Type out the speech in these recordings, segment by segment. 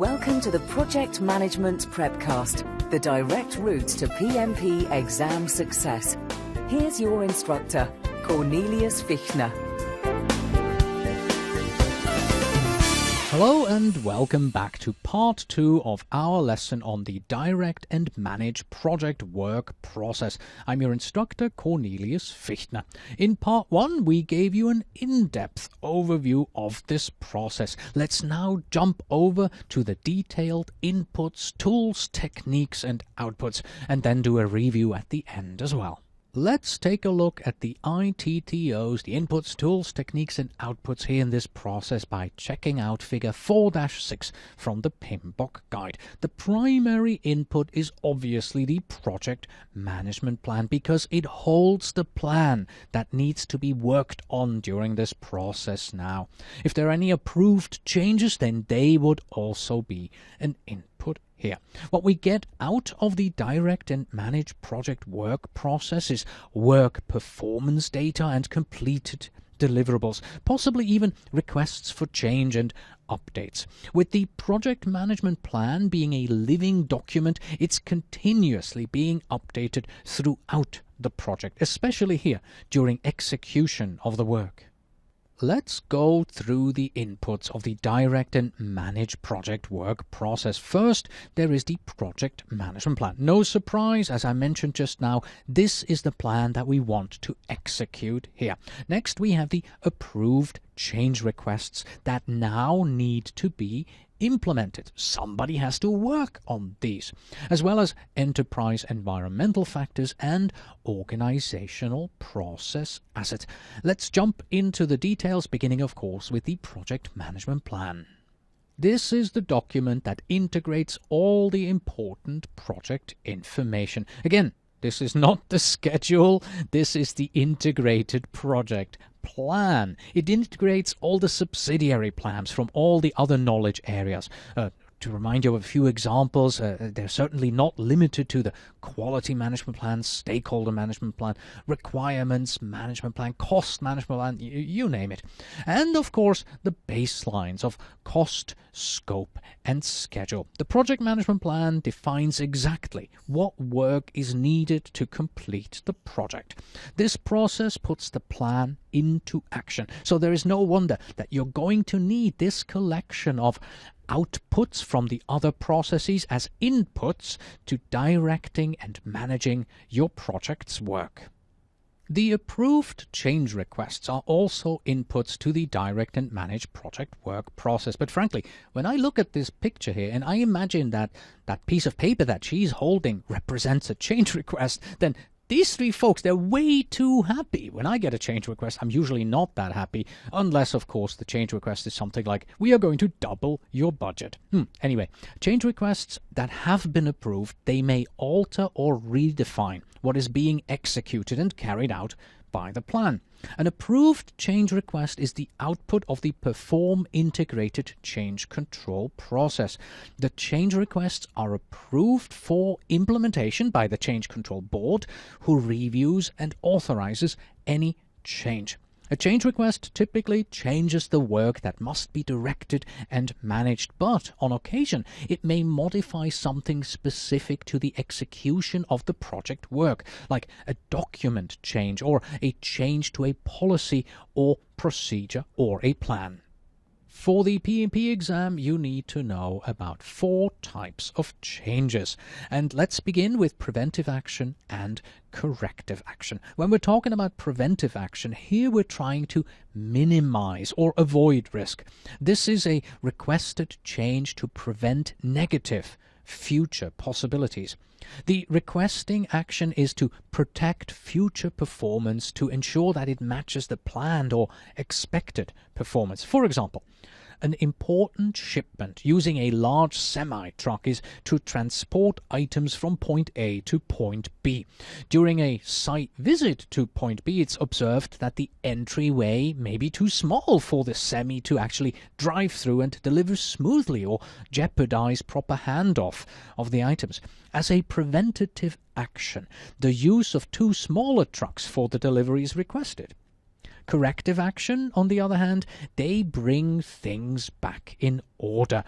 Welcome to the Project Management Prepcast, the direct route to PMP exam success. Here's your instructor, Cornelius Fichtner. Hello and welcome back to part 2 of our lesson on the Direct and Manage Project Work Process. I'm your instructor, Cornelius Fichtner. In part 1, we gave you an in-depth overview of this process. Let's now jump over to the detailed inputs, tools, techniques and outputs, and then do a review at the end as well. Let's take a look at the ITTOs, the inputs, tools, techniques and outputs here in this process by checking out figure 4-6 from the PMBOK guide. The primary input is obviously the project management plan because it holds the plan that needs to be worked on during this process now. If there are any approved changes, then they would also be an input here. What we get out of the direct and manage project work process is work performance data and completed deliverables, possibly even requests for change and updates. With the project management plan being a living document, it's continuously being updated throughout the project, especially here during execution of the work. Let's go through the inputs of the direct and manage project work process. First, there is the project management plan. No surprise, as I mentioned just now, this is the plan that we want to execute here. Next, we have the approved change requests that now need to be implemented. Somebody has to work on these, as well as enterprise environmental factors and organizational process assets. Let's jump into the details, beginning of course with the project management plan. This is the document that integrates all the important project information. Again, this is not the schedule, this is the integrated project plan. It integrates all the subsidiary plans from all the other knowledge areas. To remind you of a few examples, they're certainly not limited to the quality management plan, stakeholder management plan, requirements management plan, cost management plan, you name it. And of course, the baselines of cost, scope, and schedule. The project management plan defines exactly what work is needed to complete the project. This process puts the plan into action. So there is no wonder that you're going to need this collection of outputs from the other processes as inputs to directing and managing your project's work. The approved change requests are also inputs to the direct and manage project work process. But frankly, when I look at this picture here and I imagine that that piece of paper that she's holding represents a change request, then these three folks, they're way too happy. When I get a change request, I'm usually not that happy, unless, of course, the change request is something like, we are going to double your budget. Anyway, change requests that have been approved, they may alter or redefine what is being executed and carried out by the plan. An approved change request is the output of the Perform Integrated Change Control process. The change requests are approved for implementation by the Change Control Board, who reviews and authorizes any change. A change request typically changes the work that must be directed and managed, but on occasion it may modify something specific to the execution of the project work, like a document change or a change to a policy or procedure or a plan. For the PMP exam, you need to know about 4 types of changes. And let's begin with preventive action and corrective action. When we're talking about preventive action, here we're trying to minimize or avoid risk. This is a requested change to prevent negative future possibilities. The requesting action is to protect future performance to ensure that it matches the planned or expected performance. For example, an important shipment using a large semi-truck is to transport items from point A to point B. During a site visit to point B, it's observed that the entryway may be too small for the semi to actually drive through and deliver smoothly or jeopardize proper handoff of the items. As a preventative action, the use of 2 smaller trucks for the delivery is requested. Corrective action, on the other hand, they bring things back in order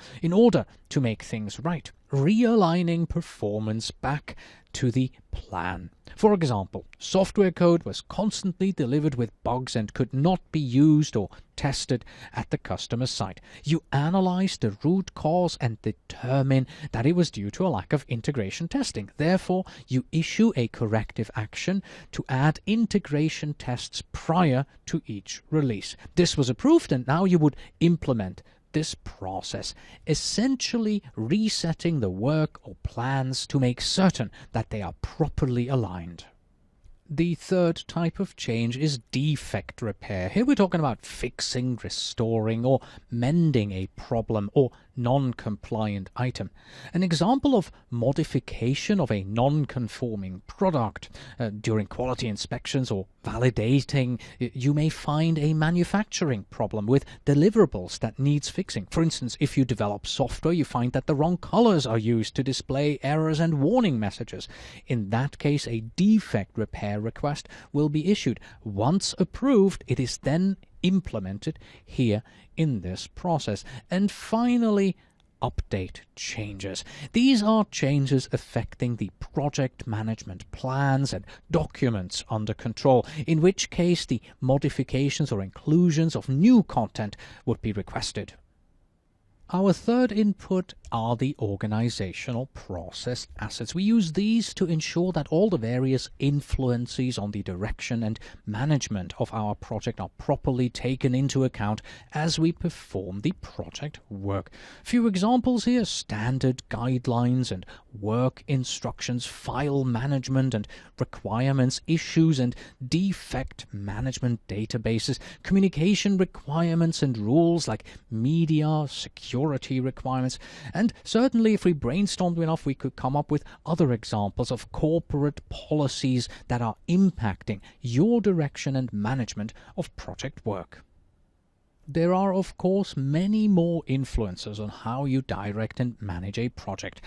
to make things right, realigning performance back to the plan. For example, software code was constantly delivered with bugs and could not be used or tested at the customer site. You analyze the root cause and determine that it was due to a lack of integration testing. Therefore, you issue a corrective action to add integration tests prior to each release. This was approved, and now you would implement this process, essentially resetting the work or plans to make certain that they are properly aligned. The third type of change is defect repair. Here we're talking about fixing, restoring, or mending a problem or non-compliant item. An example of modification of a non-conforming product during quality inspections or validating, you may find a manufacturing problem with deliverables that needs fixing. For instance, if you develop software, you find that the wrong colors are used to display errors and warning messages. In that case, a defect repair request will be issued. Once approved, it is then implemented here in this process. And finally, update changes. These are changes affecting the project management plans and documents under control, in which case the modifications or inclusions of new content would be requested. Our third input are the organizational process assets. We use these to ensure that all the various influences on the direction and management of our project are properly taken into account as we perform the project work. Few examples here: standard guidelines and work instructions, file management and requirements, issues and defect management databases, communication requirements and rules like media, security requirements, and certainly if we brainstormed enough we could come up with other examples of corporate policies that are impacting your direction and management of project work. There are, of course, many more influences on how you direct and manage a project.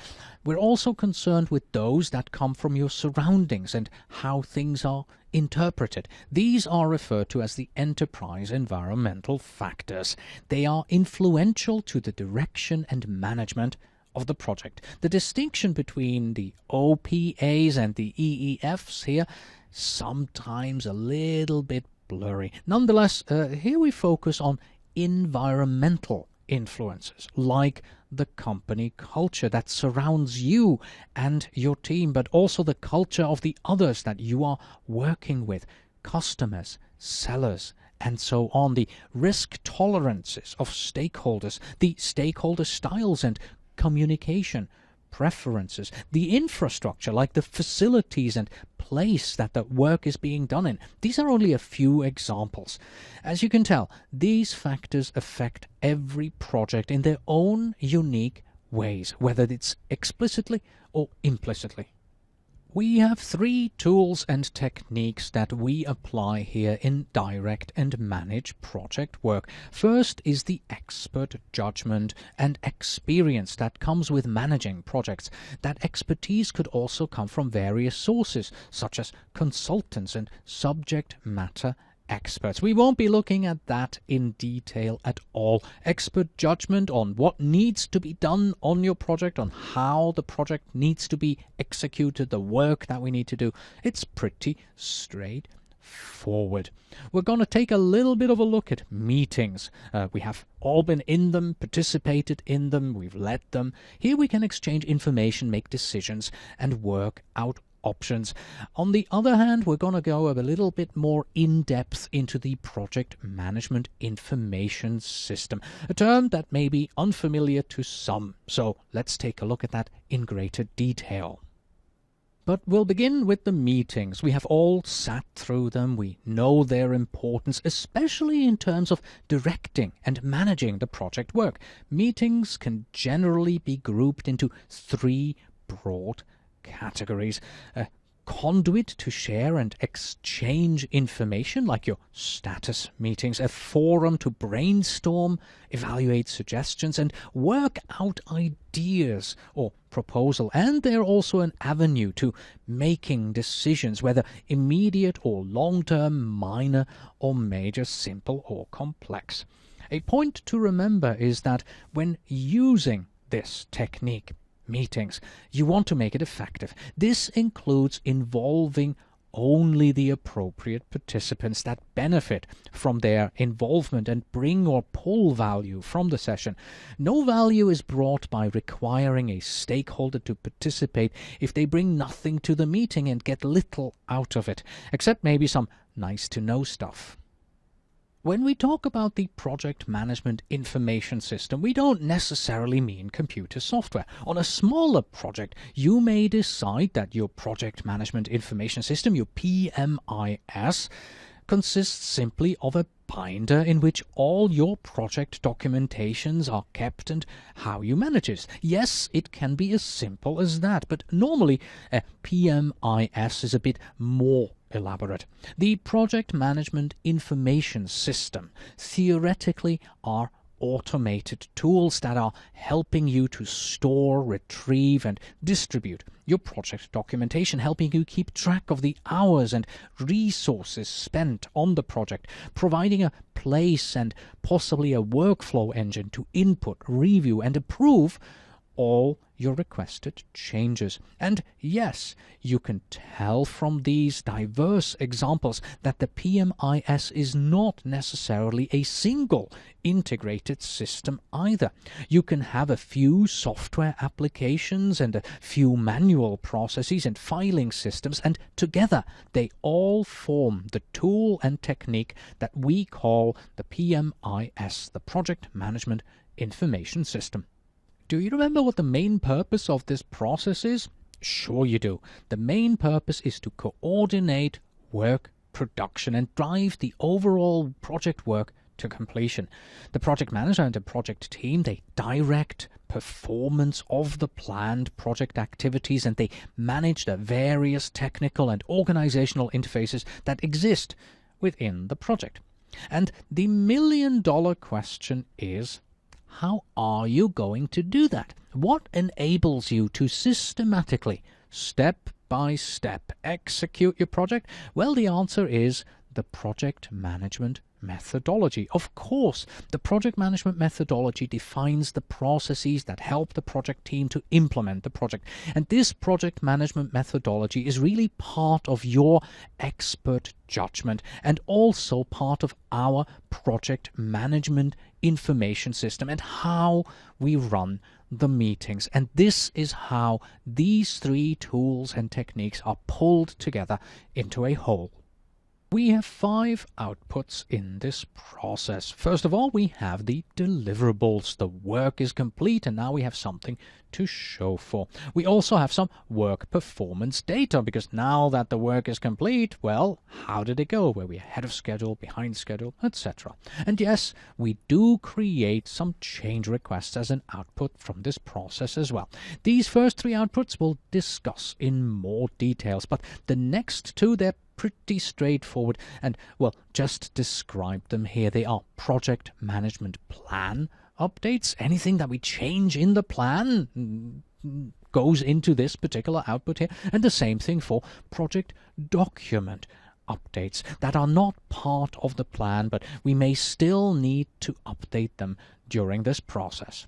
We're also concerned with those that come from your surroundings and how things are interpreted. These are referred to as the enterprise environmental factors. They are influential to the direction and management of the project. The distinction between the OPAs and the EEFs here, sometimes a little bit blurry. Nonetheless, here we focus on environmental influences, like the company culture that surrounds you and your team, but also the culture of the others that you are working with, customers, sellers, and so on, the risk tolerances of stakeholders, the stakeholder styles and communication preferences, the infrastructure like the facilities and place that the work is being done in. These are only a few examples. As you can tell, these factors affect every project in their own unique ways, whether it's explicitly or implicitly. We have 3 tools and techniques that we apply here in direct and manage project work. First is the expert judgment and experience that comes with managing projects. That expertise could also come from various sources, such as consultants and subject matter experts. We won't be looking at that in detail at all. Expert judgment on what needs to be done on your project, on how the project needs to be executed, the work that we need to do. It's pretty straightforward. We're going to take a little bit of a look at meetings. We have all been in them, participated in them, we've led them. Here we can exchange information, make decisions, and work out options. On the other hand, we're going to go a little bit more in-depth into the project management information system, a term that may be unfamiliar to some. So let's take a look at that in greater detail. But we'll begin with the meetings. We have all sat through them. We know their importance, especially in terms of directing and managing the project work. Meetings can generally be grouped into 3 broad categories: conduit to share and exchange information, like your status meetings, a forum to brainstorm, evaluate suggestions, and work out ideas or proposal. And they're also an avenue to making decisions, whether immediate or long-term, minor or major, simple or complex. A point to remember is that when using this technique, meetings, you want to make it effective. This includes involving only the appropriate participants that benefit from their involvement and bring or pull value from the session. No value is brought by requiring a stakeholder to participate if they bring nothing to the meeting and get little out of it, except maybe some nice-to-know stuff. When we talk about the project management information system, we don't necessarily mean computer software. On a smaller project, you may decide that your project management information system, your PMIS, consists simply of a binder in which all your project documentations are kept and how you manage it. Yes, it can be as simple as that, but normally a PMIS is a bit more elaborate. The project management information system theoretically are automated tools that are helping you to store, retrieve, and distribute your project documentation, helping you keep track of the hours and resources spent on the project, providing a place and possibly a workflow engine to input, review, and approve all your requested changes. And yes, you can tell from these diverse examples that the PMIS is not necessarily a single integrated system either. You can have a few software applications and a few manual processes and filing systems, and together they all form the tool and technique that we call the PMIS, the Project Management Information System. Do you remember what the main purpose of this process is? Sure you do. The main purpose is to coordinate work production and drive the overall project work to completion. The project manager and the project team, they direct performance of the planned project activities, and they manage the various technical and organizational interfaces that exist within the project. And the million-dollar question is, how are you going to do that? What enables you to systematically, step by step, execute your project? Well, the answer is the project management methodology. Of course, the project management methodology defines the processes that help the project team to implement the project. And this project management methodology is really part of your expert judgment and also part of our project management information system and how we run the meetings. And this is how these three tools and techniques are pulled together into a whole. We have 5 outputs in this process. First of all, we have the deliverables. The work is complete and now we have something to show for. We also have some work performance data, because now that the work is complete, well, how did it go? Were we ahead of schedule, behind schedule, etc.? And yes, we do create some change requests as an output from this process as well. These first 3 outputs we'll discuss in more details, but the next 2, they're pretty straightforward, and well, just describe them here. They are project management plan updates. Anything that we change in the plan goes into this particular output here, and the same thing for project document updates that are not part of the plan, but we may still need to update them during this process.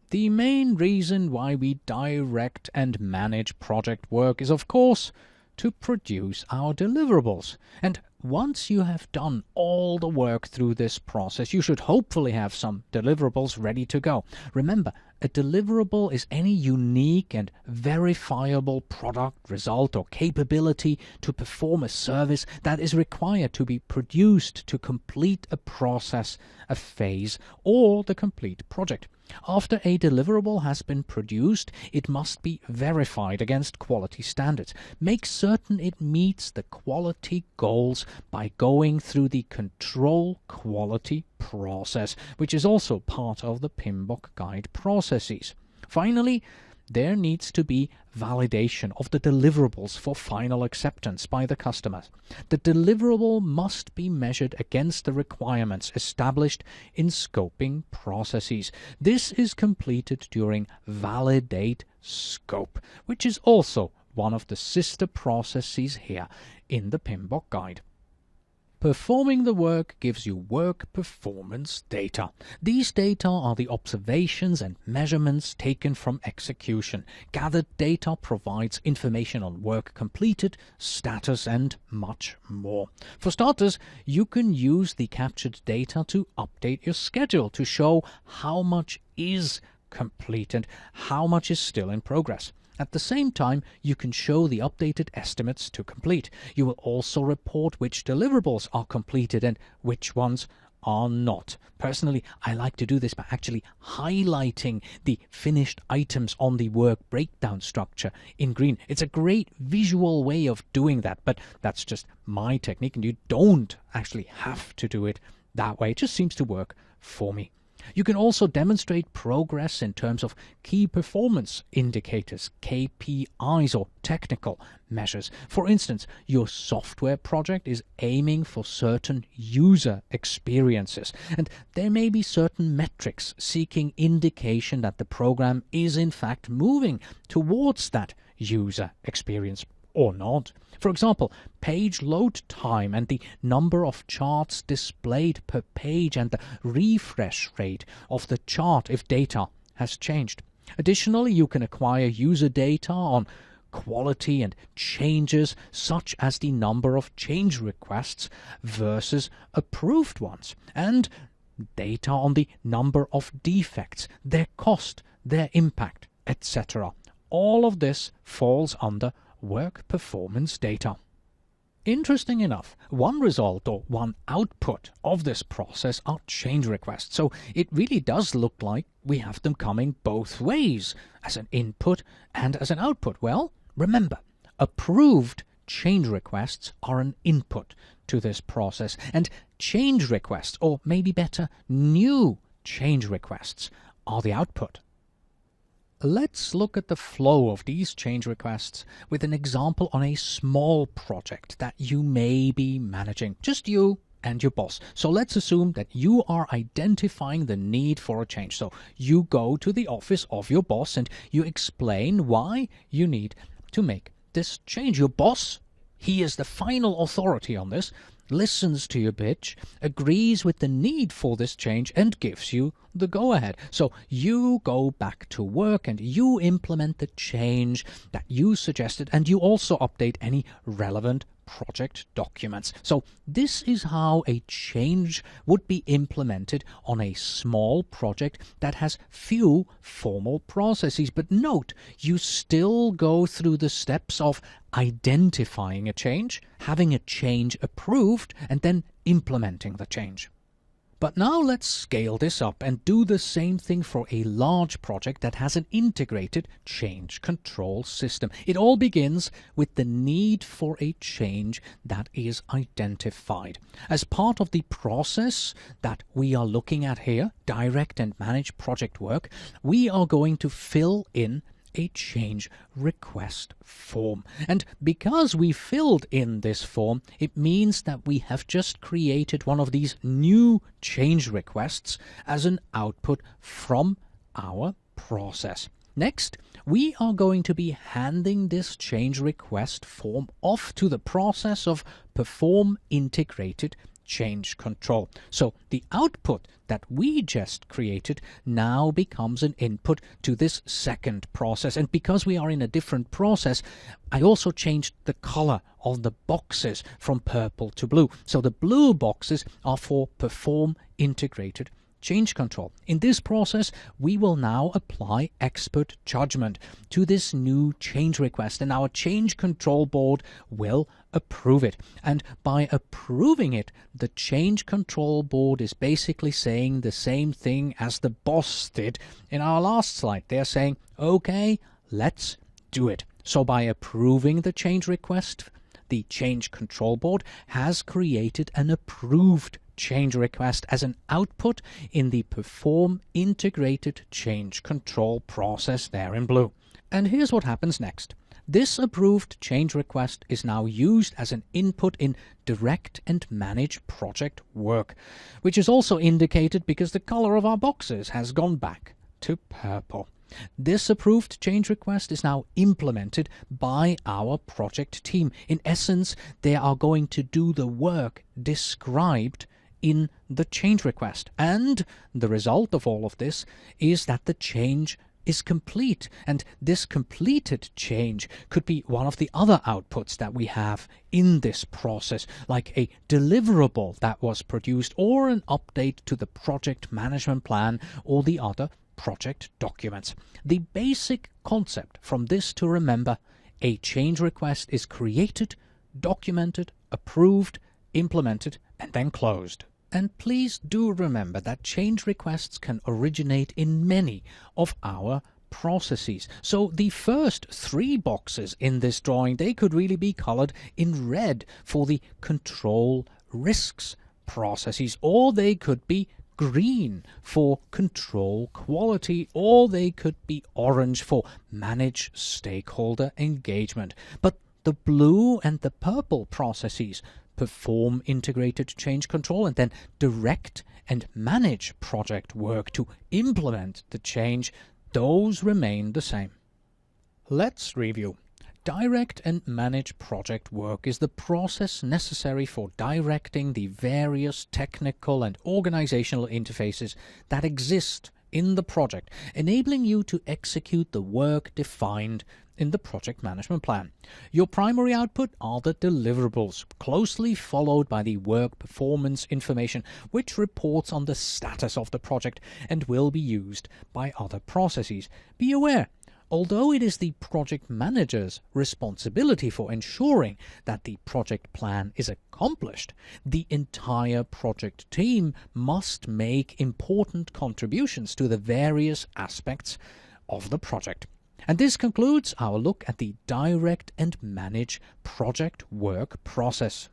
The main reason why we direct and manage project work is, of course, to produce our deliverables. And once you have done all the work through this process, you should hopefully have some deliverables ready to go. Remember, a deliverable is any unique and verifiable product, result, or capability to perform a service that is required to be produced to complete a process, a phase, or the complete project. After a deliverable has been produced, it must be verified against quality standards. Make certain it meets the quality goals by going through the control quality process, which is also part of the PMBOK guide processes. Finally, there needs to be validation of the deliverables for final acceptance by the customers. The deliverable must be measured against the requirements established in scoping processes. This is completed during Validate Scope, which is also one of the sister processes here in the PMBOK guide. Performing the work gives you work performance data. These data are the observations and measurements taken from execution. Gathered data provides information on work completed, status, and much more. For starters, you can use the captured data to update your schedule to show how much is complete and how much is still in progress. At the same time, you can show the updated estimates to complete. You will also report which deliverables are completed and which ones are not. Personally, I like to do this by actually highlighting the finished items on the work breakdown structure in green. It's a great visual way of doing that, but that's just my technique, and you don't actually have to do it that way. It just seems to work for me. You can also demonstrate progress in terms of key performance indicators, KPIs, or technical measures. For instance, your software project is aiming for certain user experiences, and there may be certain metrics seeking indication that the program is in fact moving towards that user experience or not. For example, page load time and the number of charts displayed per page and the refresh rate of the chart if data has changed. Additionally, you can acquire user data on quality and changes, such as the number of change requests versus approved ones, and data on the number of defects, their cost, their impact, etc. All of this falls under work performance data. Interesting enough, one result or one output of this process are change requests. So it really does look like we have them coming both ways, as an input and as an output. Well, remember, approved change requests are an input to this process, and change requests, or maybe better, new change requests, are the output. Let's look at the flow of these change requests with an example on a small project that you may be managing, just you and your boss. So let's assume that you are identifying the need for a change. So you go to the office of your boss and you explain why you need to make this change. Your boss, he is the final authority on this, listens to your pitch, agrees with the need for this change, and gives you the go-ahead. So you go back to work and you implement the change that you suggested, and you also update any relevant project documents. So this is how a change would be implemented on a small project that has few formal processes. But note, you still go through the steps of identifying a change, having a change approved, and then implementing the change. But now let's scale this up and do the same thing for a large project that has an integrated change control system. It all begins with the need for a change that is identified. As part of the process that we are looking at here, direct and manage project work, we are going to fill in a change request form. And because we filled in this form, it means that we have just created one of these new change requests as an output from our process. Next, we are going to be handing this change request form off to the process of perform integrated change control. So the output that we just created now becomes an input to this second process. And because we are in a different process, I also changed the color of the boxes from purple to blue. So the blue boxes are for perform integrated change control. In this process, we will now apply expert judgment to this new change request, and our change control board will approve it. And by approving it, the change control board is basically saying the same thing as the boss did in our last slide. They're saying, okay, let's do it. So by approving the change request, the change control board has created an approved change request as an output in the perform integrated change control process there in blue. And here's what happens next. This approved change request is now used as an input in direct and manage project work, which is also indicated because the color of our boxes has gone back to purple. This approved change request is now implemented by our project team. In essence, they are going to do the work described in the change request. And the result of all of this is that the change is complete, and this completed change could be one of the other outputs that we have in this process, like a deliverable that was produced or an update to the project management plan or the other project documents. The basic concept from this to remember: a change request is created, documented, approved, implemented, and then closed. And please do remember that change requests can originate in many of our processes. So the first 3 boxes in this drawing, they could really be colored in red for the control risks processes, or they could be green for control quality, or they could be orange for manage stakeholder engagement. But the blue and the purple processes perform integrated change control and then direct and manage project work to implement the change. Those remain the same. Let's review. Direct and manage project work is the process necessary for directing the various technical and organizational interfaces that exist in the project, enabling you to execute the work defined in the project management plan. Your primary output are the deliverables, closely followed by the work performance information, which reports on the status of the project and will be used by other processes. Be aware, although it is the project manager's responsibility for ensuring that the project plan is accomplished, the entire project team must make important contributions to the various aspects of the project. And this concludes our look at the direct and manage project work process.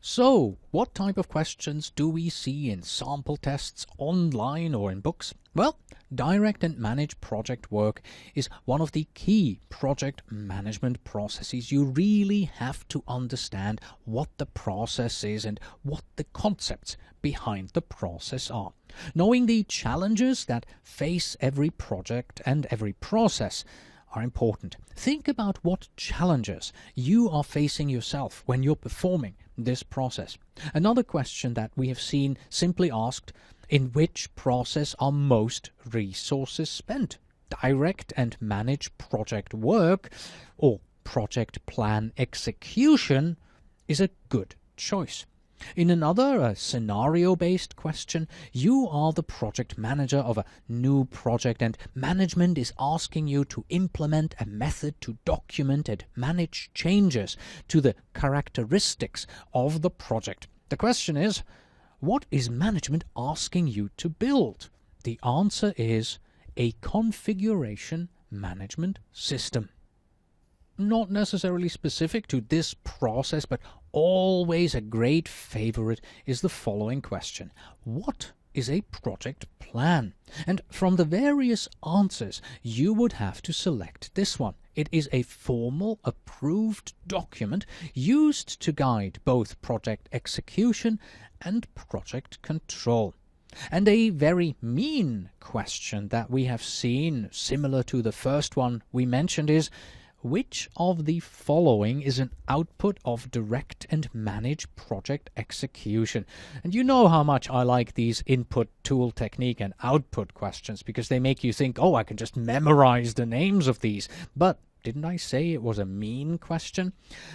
So, what type of questions do we see in sample tests online or in books? Well, direct and manage project work is one of the key project management processes. You really have to understand what the process is and what the concepts behind the process are. Knowing the challenges that face every project and every process are important. Think about what challenges you are facing yourself when you're performing this process. Another question that we have seen simply asked: in which process are most resources spent? Direct and manage project work or project plan execution is a good choice. In another, scenario-based question, you are the project manager of a new project and management is asking you to implement a method to document and manage changes to the characteristics of the project. The question is, what is management asking you to build? The answer is a configuration management system. Not necessarily specific to this process, but always a great favorite is the following question: what is a project plan? And from the various answers, you would have to select this one. It is a formal, approved document used to guide both project execution and project control. And a very mean question that we have seen, similar to the first one we mentioned, is: which of the following is an output of direct and manage project execution? And you know how much I like these input tool technique and output questions, because they make you think, oh, I can just memorize the names of these. But didn't I say it was a mean question?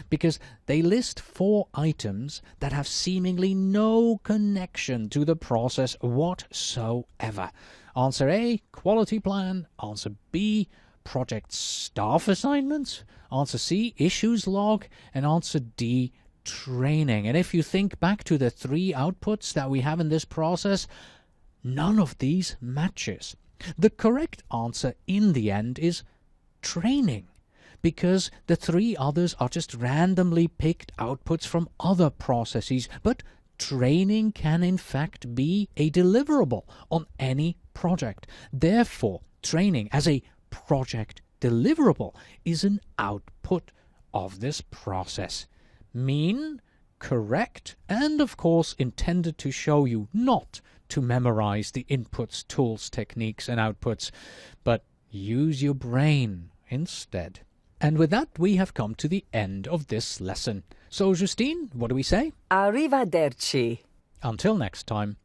Because they list 4 items that have seemingly no connection to the process whatsoever. Answer A, quality plan. Answer B, project staff assignments. Answer C, issues log. And answer D, training. And if you think back to the 3 outputs that we have in this process, none of these matches. The correct answer in the end is training, because the 3 others are just randomly picked outputs from other processes. But training can in fact be a deliverable on any project. Therefore, training as a project deliverable is an output of this process. Mean, correct, and of course intended to show you not to memorize the inputs, tools, techniques, and outputs, but use your brain instead. And with that, we have come to the end of this lesson. So, Justine, what do we say? Arrivederci. Until next time.